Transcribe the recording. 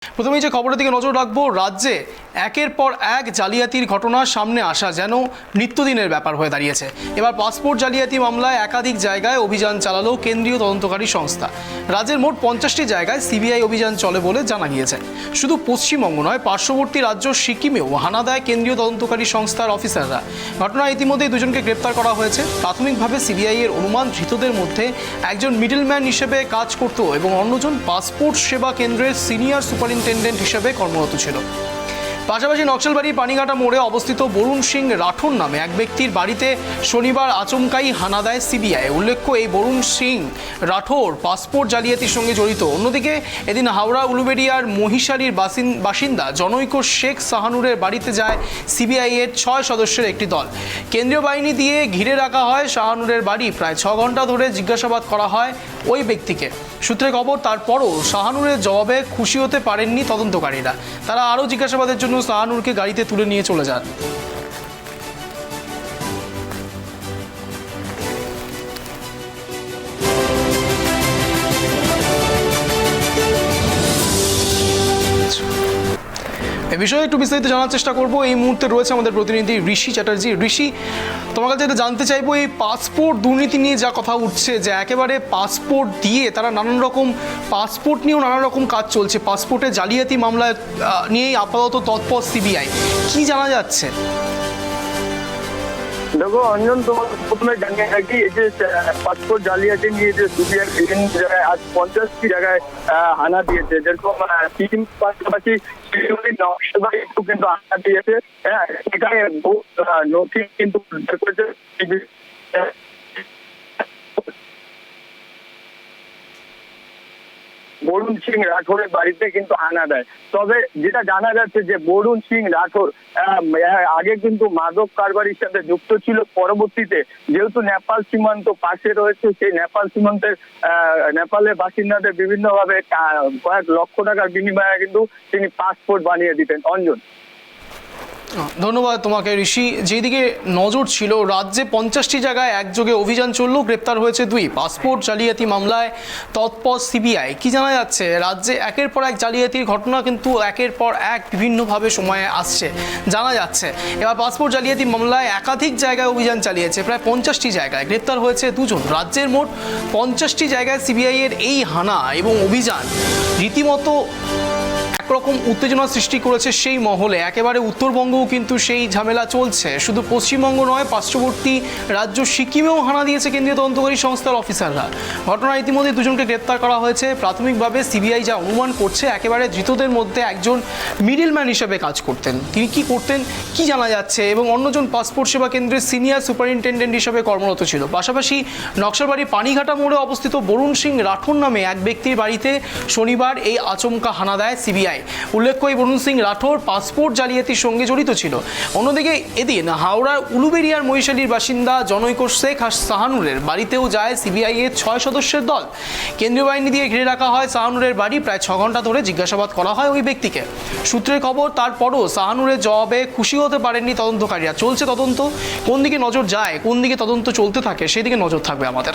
প্রথমেই যে খবরের দিকে নজর রাখবো, রাজ্যে একের পর এক জালিয়াতির ঘটনা সামনে আসা যেন নিত্যদিনের ব্যাপার হয়ে দাঁড়িয়েছে। এবার পাসপোর্ট জালিয়াতি মামলায় একাধিক জায়গায় অভিযান চালালো কেন্দ্রীয় তদন্তকারী সংস্থা। রাজ্যের মোট 50টি জায়গায় সিবিআই অভিযান চলে বলে জানা গিয়েছে। শুধু পশ্চিমবঙ্গ নয়, পার্শ্ববর্তী রাজ্য সিকিমেও হানা দেয় কেন্দ্রীয় তদন্তকারী সংস্থার অফিসাররা। ঘটনায় ইতিমধ্যেই দুজনকে গ্রেপ্তার করা হয়েছে। প্রাথমিকভাবে সিবিআই এর অনুমান ধৃতদের মধ্যে একজন মিডলম্যান হিসেবে কাজ করত এবং অন্যজন পাসপোর্ট সেবা কেন্দ্রের সিনিয়র সুপারিনটেন্ডেন্ট হিসেবে কর্মরত ছিল। পাশাপাশি নকশালবাড়ির পানিঘাটা মোড়ে অবস্থিত বরুণ সিং রাঠোর নামে এক ব্যক্তির বাড়িতে শনিবার আচমকাই হানা দেয় সিবিআই। উল্লেখ্য, এই বরুণ সিং রাঠোর পাসপোর্ট জালিয়াতির সঙ্গে জড়িত। অন্যদিকে এদিন হাওড়া উলুবেড়িয়ার মহিশালীর বাসিন্দা জনৈক শেখ শাহানুরের বাড়িতে যায় সিবিআই এর 6 সদস্যের একটি দল। কেন্দ্রীয় বাহিনী দিয়ে ঘিরে রাখা হয় শাহানুরের বাড়ি। প্রায় 6 ঘন্টা ধরে জিজ্ঞাসাবাদ করা হয় ওই ব্যক্তিকে। সূত্রে খবর, তারপরও শাহানুরের জবাবে খুশি হতে পারেননি তদন্তকারীরা। তারা আরও জিজ্ঞাসাবাদের জন্য শাহানুরকে গাড়িতে তুলে নিয়ে চলে যান। এ বিষয়ে একটু বিস্তারিত জানার চেষ্টা করব। এই মুহূর্তে রয়েছে আমাদের প্রতিনিধি ঋষি চ্যাটার্জি। ঋষি, তোমার কাছে এটা জানতে চাইবো, এই পাসপোর্ট দুর্নীতি নিয়ে যা কথা উঠছে, যে একেবারে পাসপোর্ট দিয়ে তারা নানান রকম পাসপোর্ট নিয়েও নানা রকম কাজ চলছে, পাসপোর্টের জালিয়াতি মামলা নিয়েই আপাতত তৎপর সিবিআই, কি জানা যাচ্ছে? দেখো অঞ্জন, তোমার প্রথমে জানিয়ে রাখি, এই যে পাসপোর্ট জালিয়াতি নিয়ে যে সিবিআই বিভিন্ন জায়গায় আজ 50টি জায়গায় হানা দিয়েছে, যেরকম সিকিম পাশাপাশি নকশালবাড়িতেও কিন্তু হানা দিয়েছে। হ্যাঁ, এখানে বহু নথি কিন্তু উদ্ধার করেছে। বরুণ সিং রাঠোরের বাড়িতে কিন্তু হানা দেয়। তবে যেটা জানা যাচ্ছে যে বরুণ সিং রাঠোর আগে কিন্তু মাদক কারবারির সাথে যুক্ত ছিল। পরবর্তীতে যেহেতু নেপাল সীমান্ত পাশে রয়েছে, সেই নেপাল সীমান্তের নেপালের বাসিন্দাদের বিভিন্নভাবে কয়েক লক্ষ টাকার বিনিময়ে কিন্তু তিনি পাসপোর্ট বানিয়ে দিতেন। অঞ্জন, ধন্যবাদ তোমাকে ঋষি। যেদিকে নজর ছিল, রাজ্যে 50টি জায়গায় একযোগে অভিযান চলল, গ্রেপ্তার হয়েছে 2। পাসপোর্ট জালিয়াতি মামলায় তৎপর সিবিআই। কি জানা যাচ্ছে? রাজ্যে একের পর এক জালিয়াতির ঘটনা কিন্তু একের পর এক বিভিন্নভাবে সময়ে আসছে, জানা যাচ্ছে। এবার পাসপোর্ট জালিয়াতি মামলায় একাধিক জায়গায় অভিযান চালিয়েছে, প্রায় 50টি জায়গায় গ্রেপ্তার হয়েছে 2 জন। রাজ্যের মোট 50টি জায়গায় সিবিআই এর এই হানা এবং অভিযান রীতিমতো রকম উত্তেজনা সৃষ্টি করেছে সেই মহলে। একেবারে উত্তরবঙ্গও কিন্তু সেই ঝামেলা চলছে। শুধু পশ্চিমবঙ্গ নয়, পার্শ্ববর্তী রাজ্য সিকিমেও হানা দিয়েছে কেন্দ্রীয় তদন্তকারী সংস্থার অফিসাররা। ঘটনায় ইতিমধ্যে 2 জনকে গ্রেপ্তার করা হয়েছে। প্রাথমিকভাবে সিবিআই যা অনুমান করছে, একেবারে ধৃতদের মধ্যে একজন মিডলম্যান হিসেবে কাজ করতেন। তিনি কি করতেন, কি জানা যাচ্ছে, এবং অন্যজন পাসপোর্ট সেবা কেন্দ্রের সিনিয়র সুপারিনটেন্ডেন্ট হিসেবে কর্মরত ছিল। পাশাপাশি নকশালবাড়ির পানিঘাটা মোড়ে অবস্থিত বরুণ সিং রাঠোর নামে এক ব্যক্তির বাড়িতে শনিবার এই আচমকা হানা দেয় সিবিআই। উল্লেখ্য, এই বরুণ সিং রাঠোর পাসপোর্ট জালিয়াতির সঙ্গে জড়িত ছিল। অন্যদিকে এদিন হাওড়ার উলুবেড়িয়ার মহিশালীর বাসিন্দা জনৈক শেখ শাহানুরের বাড়িতেও যায় সিবিআই এর 6 সদস্যের দল। কেন্দ্রীয় বাহিনী দিয়ে ঘিরে রাখা হয় শাহানুরের বাড়ি। প্রায় 6 ঘন্টা ধরে জিজ্ঞাসাবাদ করা হয় ওই ব্যক্তিকে। সূত্রের খবর, তারপরও শাহানুরের জবাবে খুশি হতে পারেননি তদন্তকারীরা। চলছে তদন্ত, কোন দিকে নজর যায়, কোন দিকে তদন্ত চলতে থাকে, সেদিকে নজর থাকবে আমাদের।